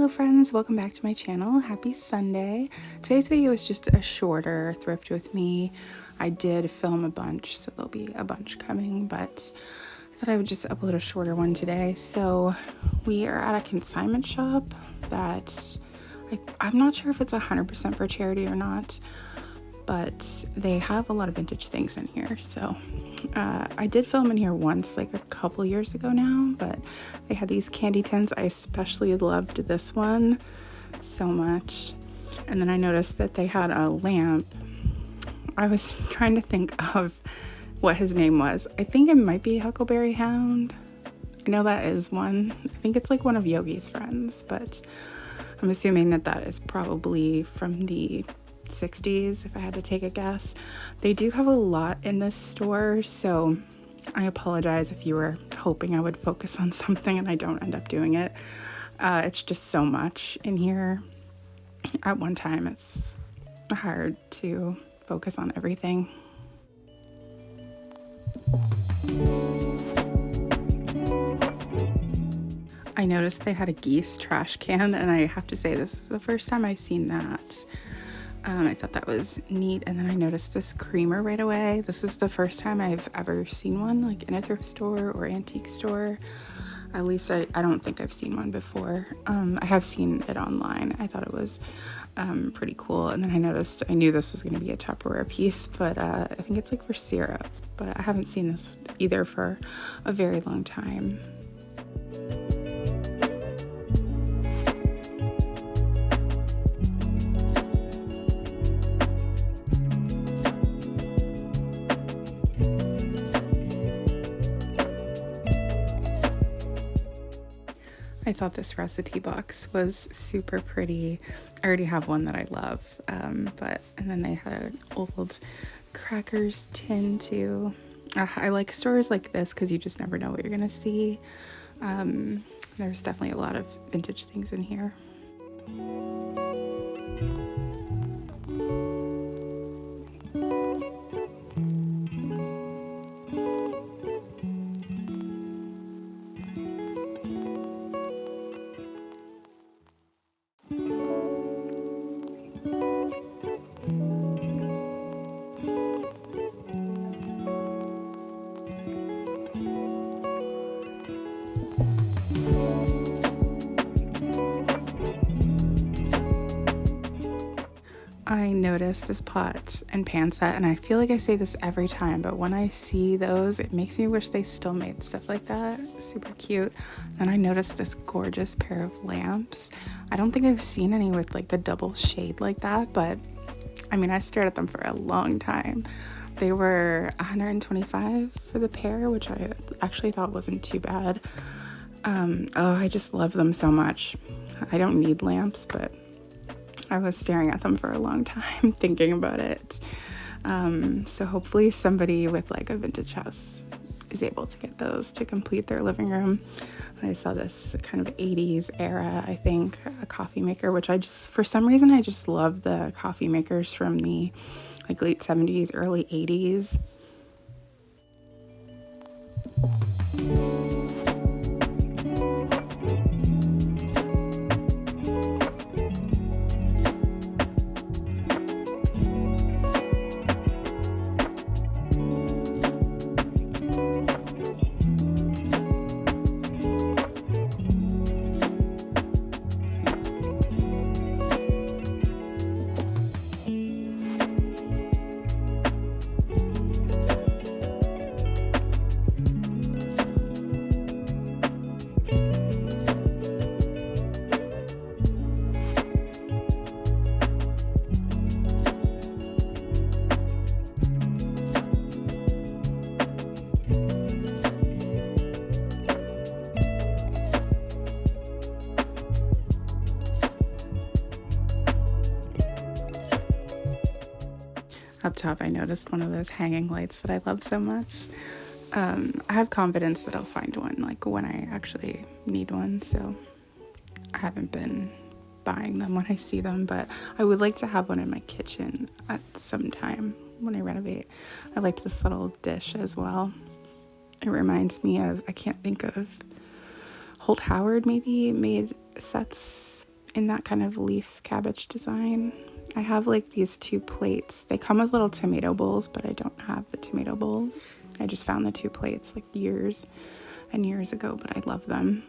Hello friends, welcome back to my channel. Happy Sunday. Today's video is just a shorter thrift with me. I did film a bunch, so there'll be a bunch coming, but I thought I would just upload a shorter one today. So we are at a consignment shop that I'm not sure if it's 100% for charity or not, but they have a lot of vintage things in here. So I did film in here once, like a couple years ago now, but they had these candy tins. I especially loved this one so much. And then I noticed that they had a lamp. I was trying to think of what his name was. I think it might be Huckleberry Hound. I know that is one. I think it's like one of Yogi's friends, but I'm assuming that that is probably from the 60s if I had to take a guess. They do have a lot in this store, so I apologize if you were hoping I would focus on something and I don't end up doing it. It's just so much in here at one time. It's hard to focus on everything. I noticed they had a Geese Trash Can, and I have to say this is the first time I've seen that. I thought that was neat, and then I noticed this creamer right away. This is the first time I've ever seen one, like in a thrift store or antique store. At least I don't think I've seen one before. I have seen it online. I thought it was pretty cool, and then I knew this was going to be a Tupperware piece, but I think it's like for syrup, but I haven't seen this either for a very long time. I thought this recipe box was super pretty. I already have one that I love, and then they had an old crackers tin too. I like stores like this because you just never know what you're gonna see. There's definitely a lot of vintage things in here. I noticed this pot and pan set, and I feel like I say this every time, but when I see those, it makes me wish they still made stuff like that. Super cute. Then I noticed this gorgeous pair of lamps. I don't think I've seen any with like the double shade like that, but I mean, I stared at them for a long time. They were $125 for the pair, which I actually thought wasn't too bad. I just love them so much. I don't need lamps, but I was staring at them for a long time thinking about it. So hopefully somebody with like a vintage house is able to get those to complete their living room. And I saw this kind of 80s era, I think, a coffee maker, which for some reason, I just love the coffee makers from the like late 70s, early 80s. Up top, I noticed one of those hanging lights that I love so much. I have confidence that I'll find one, like when I actually need one, so I haven't been buying them when I see them, but I would like to have one in my kitchen at some time when I renovate. I liked this little dish as well. It reminds me of, I can't think of, Holt Howard maybe made sets in that kind of leaf cabbage design. I have like these 2 plates. They come with little tomato bowls, but I don't have the tomato bowls. I just found the 2 plates like years and years ago, but I love them.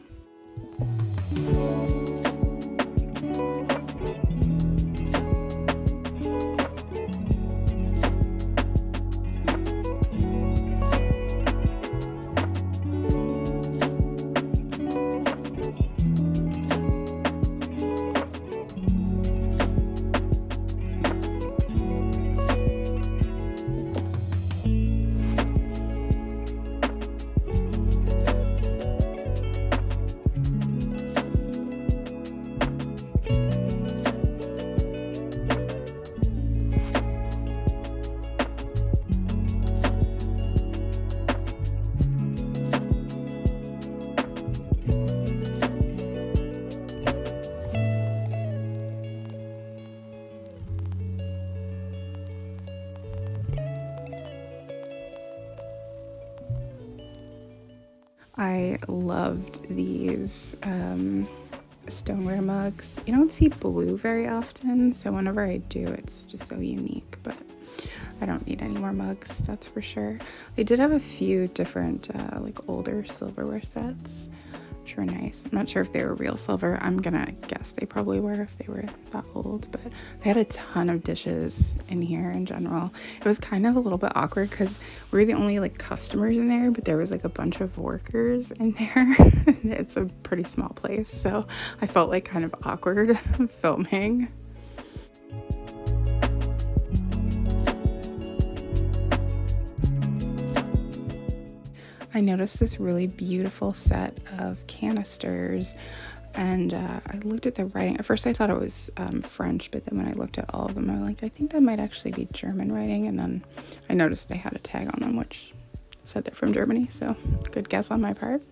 I loved these stoneware mugs. You don't see blue very often, so whenever I do, it's just so unique, but I don't need any more mugs, that's for sure. They did have a few different like older silverware sets, which were nice. I'm not sure if they were real silver. I'm gonna guess they probably were if they were that old, but they had a ton of dishes in here in general. It was kind of a little bit awkward because we were the only like customers in there, but there was like a bunch of workers in there. It's a pretty small place, so I felt like kind of awkward filming. I noticed this really beautiful set of canisters, and I looked at the writing. At first I thought it was French, but then when I looked at all of them, I was like, I think that might actually be German writing, and then I noticed they had a tag on them which said they're from Germany, so good guess on my part.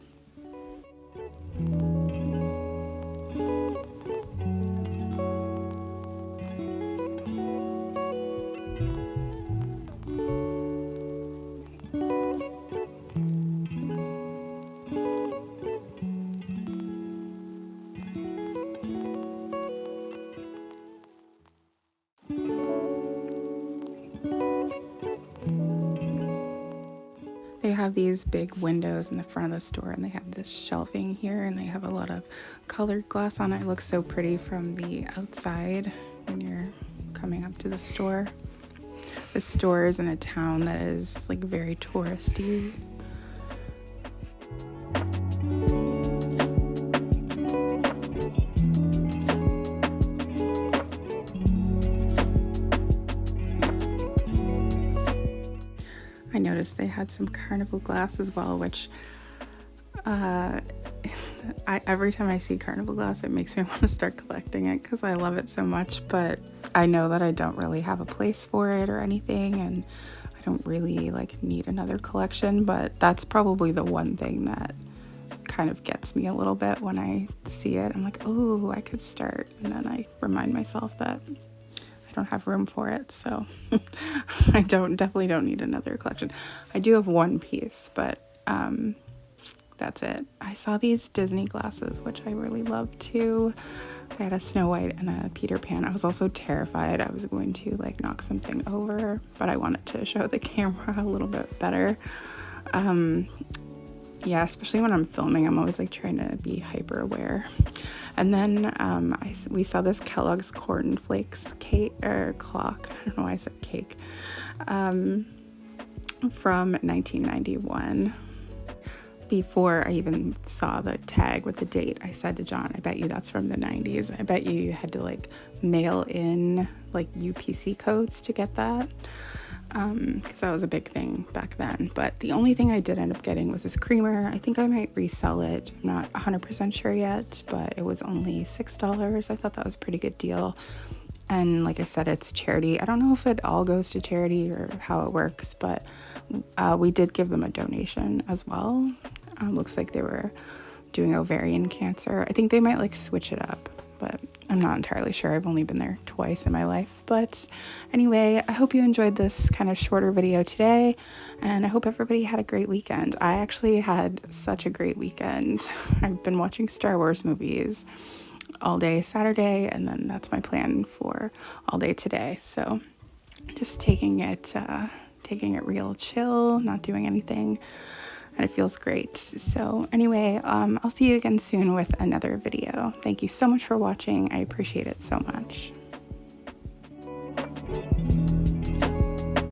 They have these big windows in the front of the store, and they have this shelving here, and they have a lot of colored glass on it. It looks so pretty from the outside when you're coming up to the store. The store is in a town that is like very touristy. I noticed they had some carnival glass as well, which every time I see carnival glass, it makes me want to start collecting it because I love it so much, but I know that I don't really have a place for it or anything, and I don't really like need another collection, but that's probably the one thing that kind of gets me a little bit when I see it. I'm like, oh, I could start, and then I remind myself that I don't have room for it, so I definitely don't need another collection. I do have one piece, but that's it. I saw these Disney glasses, which I really love too. I had a Snow White and a Peter Pan. I was also terrified I was going to like knock something over, but I wanted to show the camera a little bit better. Yeah, especially when I'm filming, I'm always like trying to be hyper aware. And then we saw this Kellogg's Corn Flakes cake, or clock, I don't know why I said cake, from 1991. Before I even saw the tag with the date, I said to John, I bet you that's from the 90s. I bet you had to like mail in like UPC codes to get that. Because that was a big thing back then. But the only thing I did end up getting was this creamer. I think I might resell it. I'm not 100% sure yet, but it was only $6. I thought that was a pretty good deal. And like I said, it's charity. I don't know if it all goes to charity or how it works, but we did give them a donation as well. Looks like they were doing ovarian cancer. I think they might like switch it up, but I'm not entirely sure. I've only been there twice in my life. But anyway, I hope you enjoyed this kind of shorter video today, and I hope everybody had a great weekend. I actually had such a great weekend. I've been watching Star Wars movies all day Saturday, and then that's my plan for all day today. So just taking it real chill, not doing anything, and it feels great. So anyway, I'll see you again soon with another video. Thank you so much for watching. I appreciate it so much.